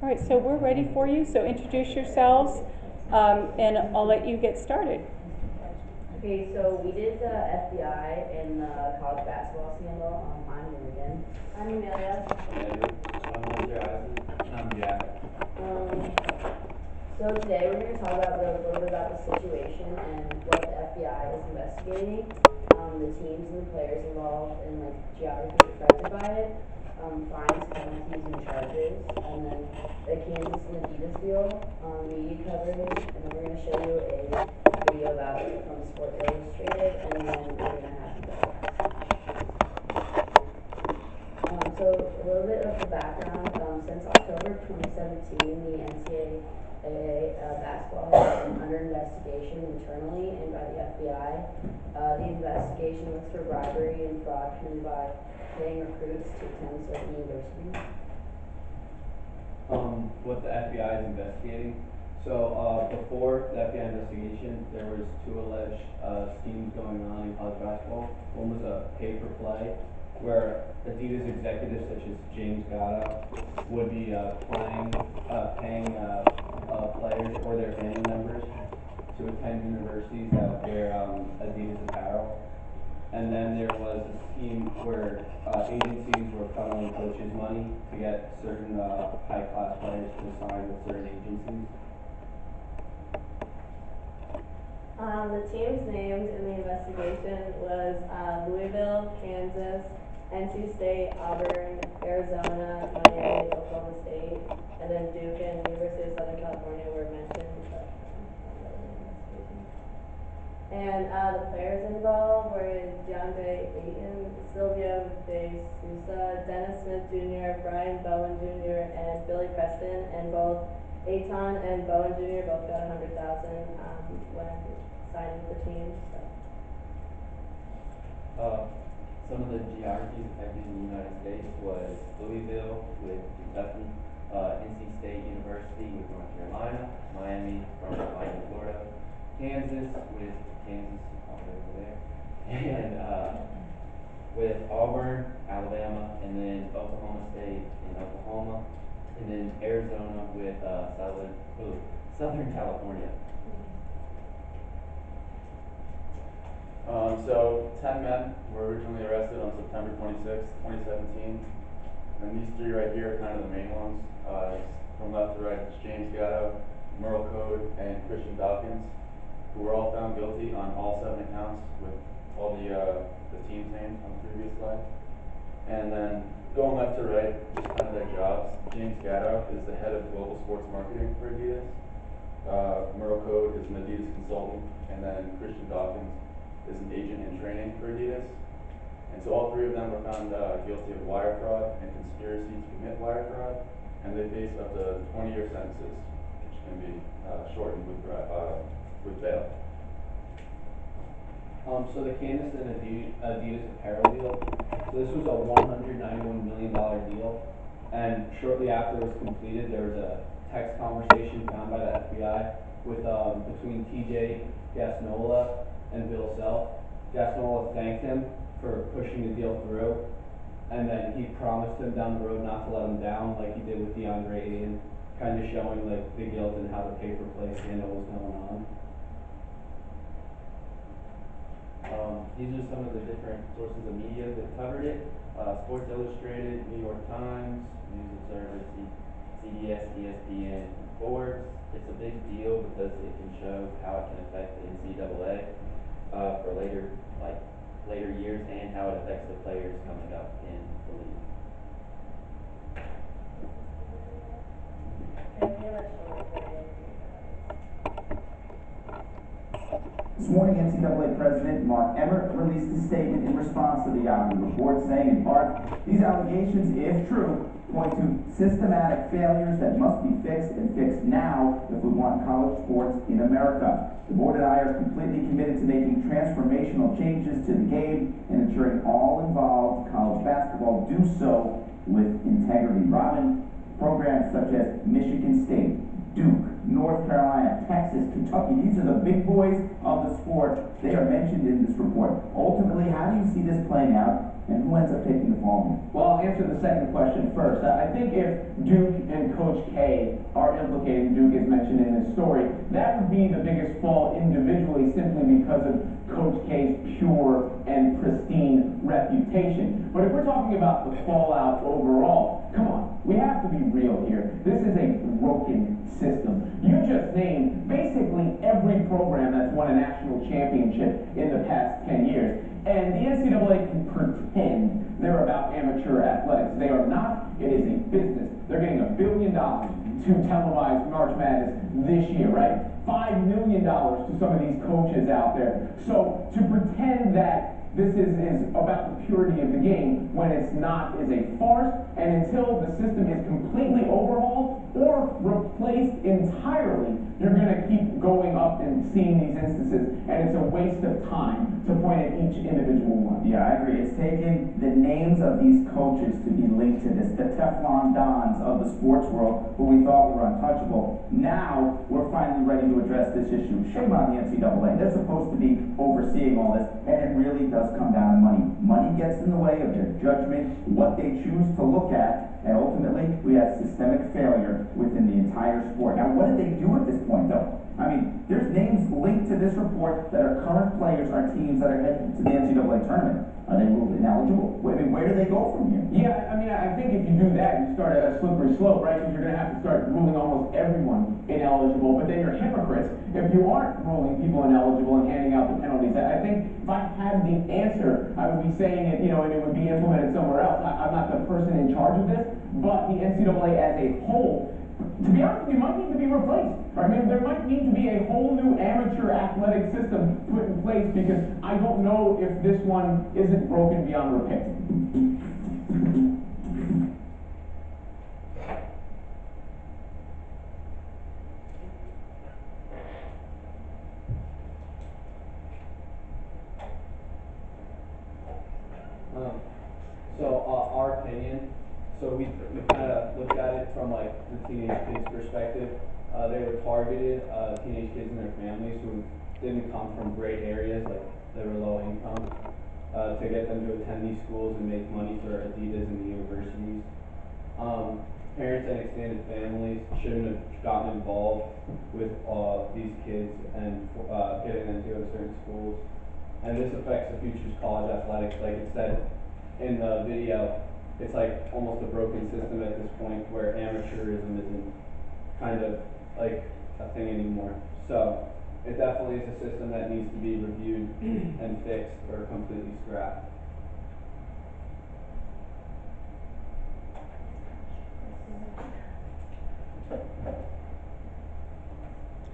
All right, so we're ready for you, so introduce yourselves, and I'll let you get started. Okay, so we did the FBI in the college basketball scandal. I'm Morgan. I'm Amelia. I'm Mr. Isaac. I'm Jack. So today we're going to talk about a little bit about the situation and what the FBI is investigating, the teams and the players involved, and like geography affected by it, fines, penalties, and charges, and then the Kansas and Adidas deal, media coverage, and then we're going to show you a video about it from Sports Illustrated, and then we're going to have you So a little bit of the background, since October 2017, the NCAA basketball has been under investigation internally and by the FBI. The investigation was for bribery and fraud committed by paying recruits to attend certain universities. What the FBI is investigating. So before the FBI investigation, there was two alleged schemes going on in college basketball. One was a pay-for-play, where Adidas executives such as James Gatto would be paying players or their family members to attend universities that wear Adidas apparel. And then there was a scheme where agencies were funneling coaches money to get certain high-class players to sign with certain agencies. The teams named in the investigation was Louisville, Kansas, NC State, Auburn, Arizona, Miami, Oklahoma State, and then Duke and University of Southern California were mentioned. And the players involved were DeAndre Ayton, Silvio De Sousa, Dennis Smith Jr., Brian Bowen Jr., and Billy Preston, and both Ayton and Bowen Jr. both got $100,000 when signing with the team. Some of the geographies affected in the United States was Louisville with Kentucky, NC State University with North Carolina, Miami from Miami, Florida, Kansas with Kansas all the way over there, and with Auburn, Alabama, and then Oklahoma State in Oklahoma, and then Arizona with Southern California. So 10 men were originally arrested on September 26, 2017, and these three right here are kind of the main ones. From left to right, it's James Gatto, Merle Code, and Christian Dawkins, who were all found guilty on all 7 accounts with all the teams named on the previous slide. And then going left to right, just kind of their jobs. James Gatto is the head of global sports marketing for Adidas. Merle Code is an Adidas consultant, and then Christian Dawkins is an agent in training for Adidas. And so all 3 of them were found guilty of wire fraud and conspiracy to commit wire fraud, and they face up to 20-year sentences, which can be shortened with bail. So the Kansas and Adidas apparel deal, so this was a $191 million deal, and shortly after it was completed, there was a text conversation found by the FBI with between TJ Gasnola and Bill Self. Gasnola thanked him for pushing the deal through, and then he promised him down the road not to let him down like he did with DeAndre Ayton, kind of showing like the guilt and how the pay-for-play scandal was going on. These are some of the different sources of media that covered it. Sports Illustrated, New York Times, News Observer, CBS, ESPN, and Forbes. It's a big deal because it can show how it can affect the NCAA for later years, and how it affects the players coming up in the league. This morning, NCAA President Mark Emmert released a statement in response to the Yahoo report, saying in part, these allegations, if true, point to systematic failures that must be fixed and fixed now if we want college sports in America. The board and I are completely committed to making transformational changes to the game and ensuring all involved college basketball do so with integrity. Robin, programs such as Michigan State, Duke, North Carolina, Texas, Kentucky, telling you, these are the big boys of the sport. They are mentioned in this report. Ultimately, how do you see this playing out, and who ends up taking the fall? Well, I'll answer the second question first. I think if Duke and Coach K are implicated, Duke is mentioned in this story, that would be the biggest fall individually simply because of Coach K's pure and pristine reputation. But if we're talking about the fallout overall, come on, we have to be real here. This is a broken system. You just named basically every program that's won a national championship in the past 10 years. And the NCAA can pretend they're about amateur athletics. They are not. It is a business. They're getting $1 billion to televise March Madness this year, right? $5 million to some of these coaches out there. So to pretend that this is about the purity of the game when it's not is a farce, and until the system is completely overhauled or replaced entirely, you're going to keep going up and seeing these instances, and it's a waste of time to point at each individual one. Yeah, I agree. It's taken the names of these coaches to be linked to this, the Teflon Dons of the sports world, who we thought were untouchable. Now, we're finally ready to address this issue. Shame on the NCAA. They're supposed to be overseeing all this, and it really does come down to money. Money gets in the way of their judgment, what they choose to look at, and ultimately, we have systemic failure within the entire sport. Now, what did they do at this point, though? I mean, there's names linked to this report that are current players on teams that are headed to the NCAA tournament. Are they ruled ineligible? I mean, where do they go from here? Yeah, I mean, I think if you do that, you start a slippery slope, right? Because you're going to have to start ruling almost everyone ineligible, but then you're hypocrites if you aren't ruling people ineligible and handing out the penalties. I think if I had the answer, I would be saying it, and it would be implemented somewhere else. I'm not the person in charge of this, but the NCAA as a whole, to be honest with you, might need to be replaced. I mean, there might need to be a whole new amateur athletic system put in place, because I don't know if this one isn't broken beyond repair. Our opinion, we kind of looked at it from like the teenage kids' perspective. They were targeted, teenage kids and their families who didn't come from great areas, like they were low income, to get them to attend these schools and make money for Adidas and the universities. Parents and extended families shouldn't have gotten involved with these kids and getting them to go to certain schools. And this affects the future's college athletics. Like it said in the video, it's like almost a broken system at this point, where amateurism isn't kind of like a thing anymore. So it definitely is a system that needs to be reviewed and fixed or completely scrapped.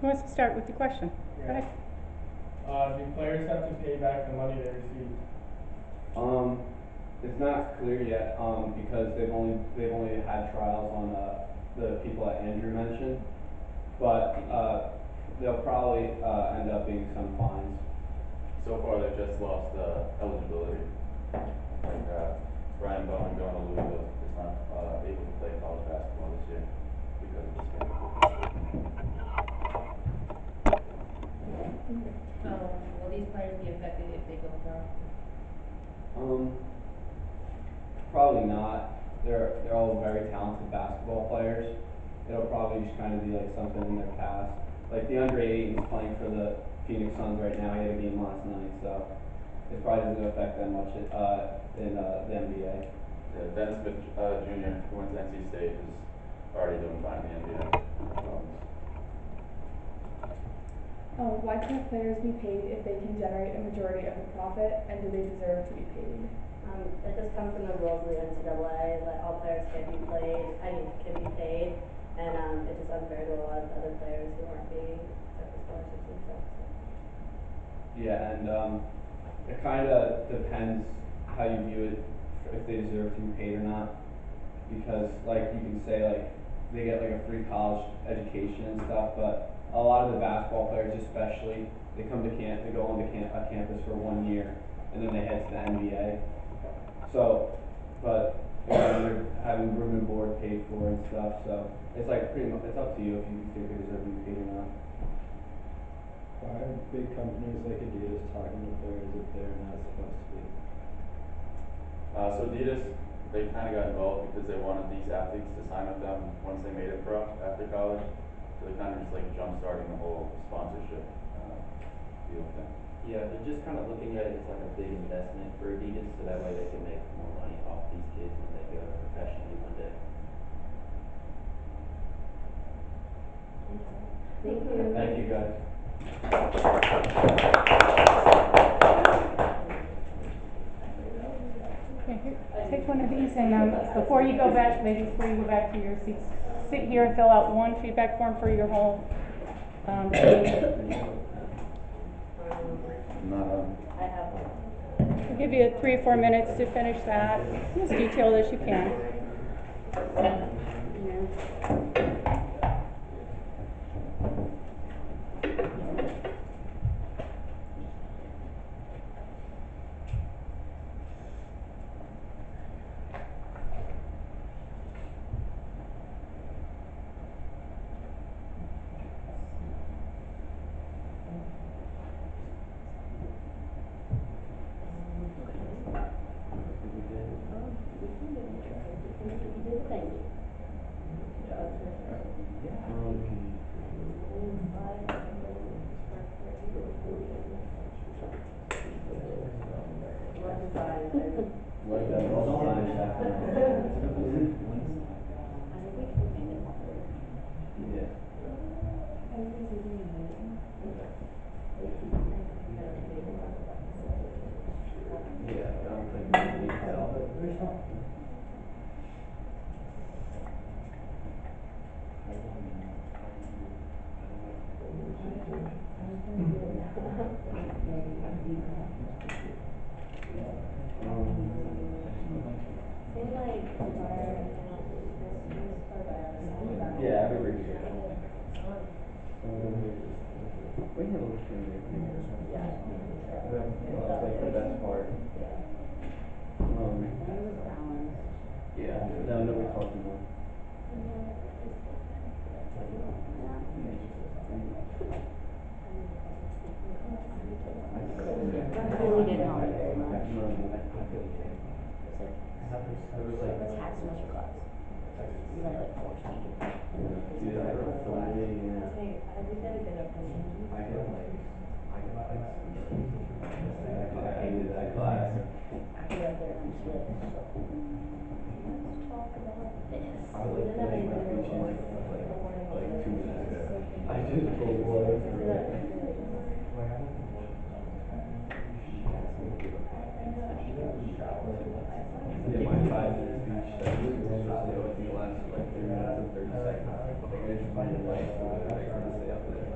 Who wants to start with the question? Yeah. Go ahead. Do players have to pay back the money they received? It's not clear yet, because they've only had trials on the people that Andrew mentioned, but they'll probably end up being some fines. So far, they've just lost eligibility. Like Brian Bowen going to Louisville is not able to play college basketball this year because of the scandal. Will these players be affected if they go pro? Probably not. They're all very talented basketball players. It'll probably just kind of be like something in their past. Like DeAndre Ayton's playing for the Phoenix Suns right now. He had a game last night, so it probably doesn't affect them much in the NBA. Yeah, Dennis Smith Jr., who went to NC State, is already doing fine in the NBA. Why can't players be paid if they can generate a majority of the profit, and do they deserve to be paid? It just comes from the rules of the NCAA that all players can be paid, and it's just unfair to a lot of other players who aren't being accepted scholarships and stuff. So. Yeah, and it kind of depends how you view it, if they deserve to be paid or not. Because like you can say like they get like a free college education and stuff, but a lot of the basketball players, especially, they come to they go on to a campus for 1 year, and then they head to the NBA. So, but they're having room and board paid for and stuff. So it's like pretty much, it's up to you if you think they deserve to be paid or not. Why are big companies like Adidas talking to players if they're not supposed to be? So Adidas, they kind of got involved because they wanted these athletes to sign with them once they made it pro after college. So they kind of just like jump-starting the whole sponsorship deal thing. Yeah, they're just kind of looking at it as like a big investment for Adidas, so that way they can make more money off these kids when they go professionally one day. Thank you. Thank you, guys. Okay, here, take one of these and before you go back, ladies, before you go back to your seats, sit here and fill out one feedback form for your whole team. I have one. I'll give you 3 or 4 minutes to finish that, as detailed as you can. Yeah, I would research. We have a little that's like the best part. Yeah, no, we talked more. I hated that class. I was like doing my preaching like 2 minutes ago. I just pulled water through it. Yeah, my 5-minute speech that was supposed to last like 3 minutes and 30 seconds. I just went right through it. I couldn't stay up there.